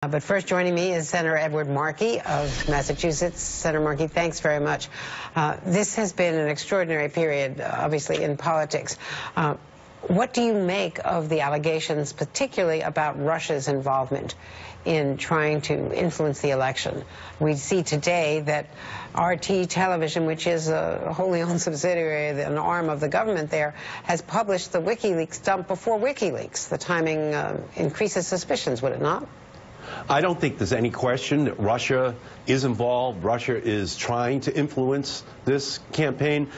But first joining me is Senator Edward Markey of Massachusetts. Senator Markey, thanks very much. This has been an extraordinary period, obviously, in politics. What do you make of the allegations, particularly about Russia's involvement in trying to influence the election? We see today that RT Television, which is a wholly owned subsidiary, an arm of the government there, has published the WikiLeaks dump before WikiLeaks. The timing increases suspicions, would it not? I don't think there's any question that Russia is involved. Russia is trying to influence this campaign.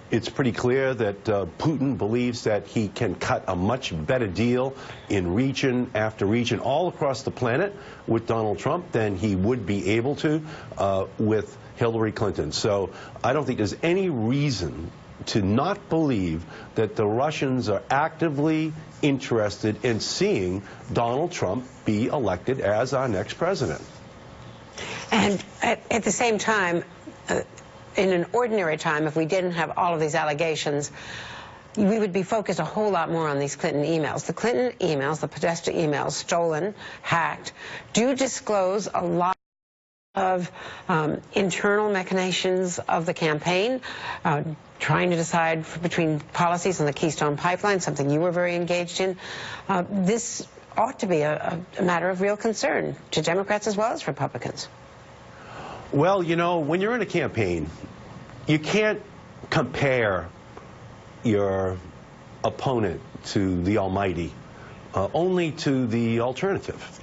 It's pretty clear that Putin believes that he can cut a much better deal in region after region all across the planet with Donald Trump than he would be able to with Hillary Clinton. So I don't think there's any reason to not believe that the Russians are actively interested in seeing Donald Trump be elected as our next president. And at the same time, in an ordinary time, if we didn't have all of these allegations, we would be focused a whole lot more on these Clinton emails. The Clinton emails, the Podesta emails, stolen, hacked, do disclose a lot of internal machinations of the campaign, trying to decide between policies on the Keystone Pipeline, something you were very engaged in. This ought to be a matter of real concern to Democrats as well as Republicans. Well, you know, when you're in a campaign, you can't compare your opponent to the Almighty, only to the alternative.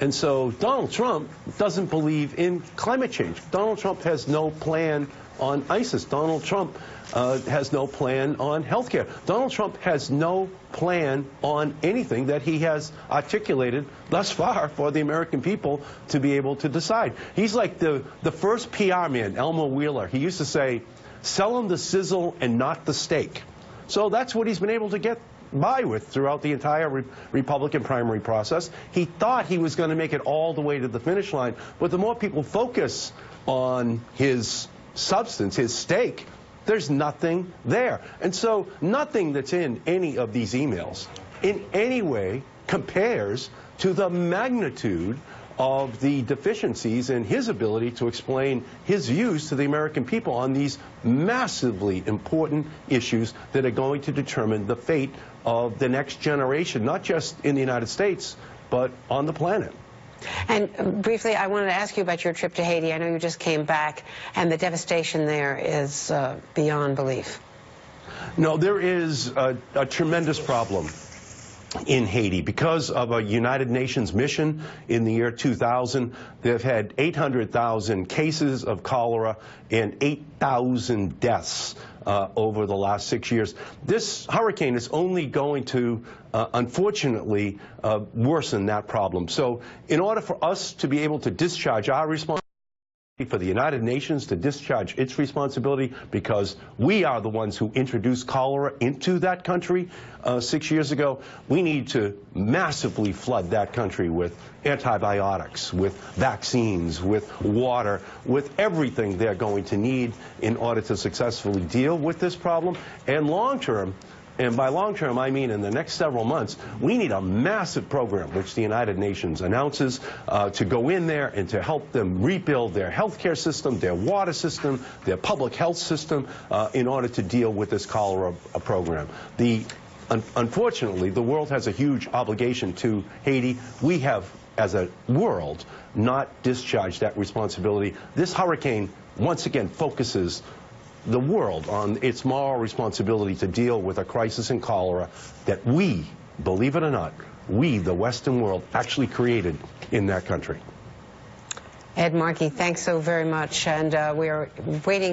And so Donald Trump doesn't believe in climate change. Donald Trump has no plan on ISIS. Donald Trump has no plan on health care. Donald Trump has no plan on anything that he has articulated thus far for the American people to be able to decide. He's like the first PR man, Elmer Wheeler. He used to say, sell him the sizzle and not the steak. So that's what he's been able to get by with throughout the entire Republican primary process. He thought he was going to make it all the way to the finish line, but the more people focus on his substance, his steak, there's nothing there. And so nothing that's in any of these emails in any way compares to the magnitude of the deficiencies in his ability to explain his views to the American people on these massively important issues that are going to determine the fate of the next generation, not just in the United States, but on the planet. And briefly, I wanted to ask you about your trip to Haiti. I know you just came back, and the devastation there is beyond belief. No, there is a tremendous problem in Haiti. Because of a United Nations mission in the year 2000, they've had 800,000 cases of cholera and 8,000 deaths over the last 6 years. This hurricane is only going to, unfortunately, worsen that problem. So in order for us to be able to discharge our responsibility, for the United Nations to discharge its responsibility, because we are the ones who introduced cholera into that country 6 years ago, we need to massively flood that country with antibiotics, with vaccines, with water, with everything they're going to need in order to successfully deal with this problem. And long term, and by long term, I mean in the next several months, we need a massive program, which the United Nations announces, to go in there and to help them rebuild their health care system, their water system, their public health system, in order to deal with this cholera program. Unfortunately, the world has a huge obligation to Haiti. We have, as a world, not discharged that responsibility. This hurricane, once again, focuses the world on its moral responsibility to deal with a crisis in cholera that we, believe it or not, we, the Western world, actually created in that country. Ed Markey, thanks so very much. And we are waiting.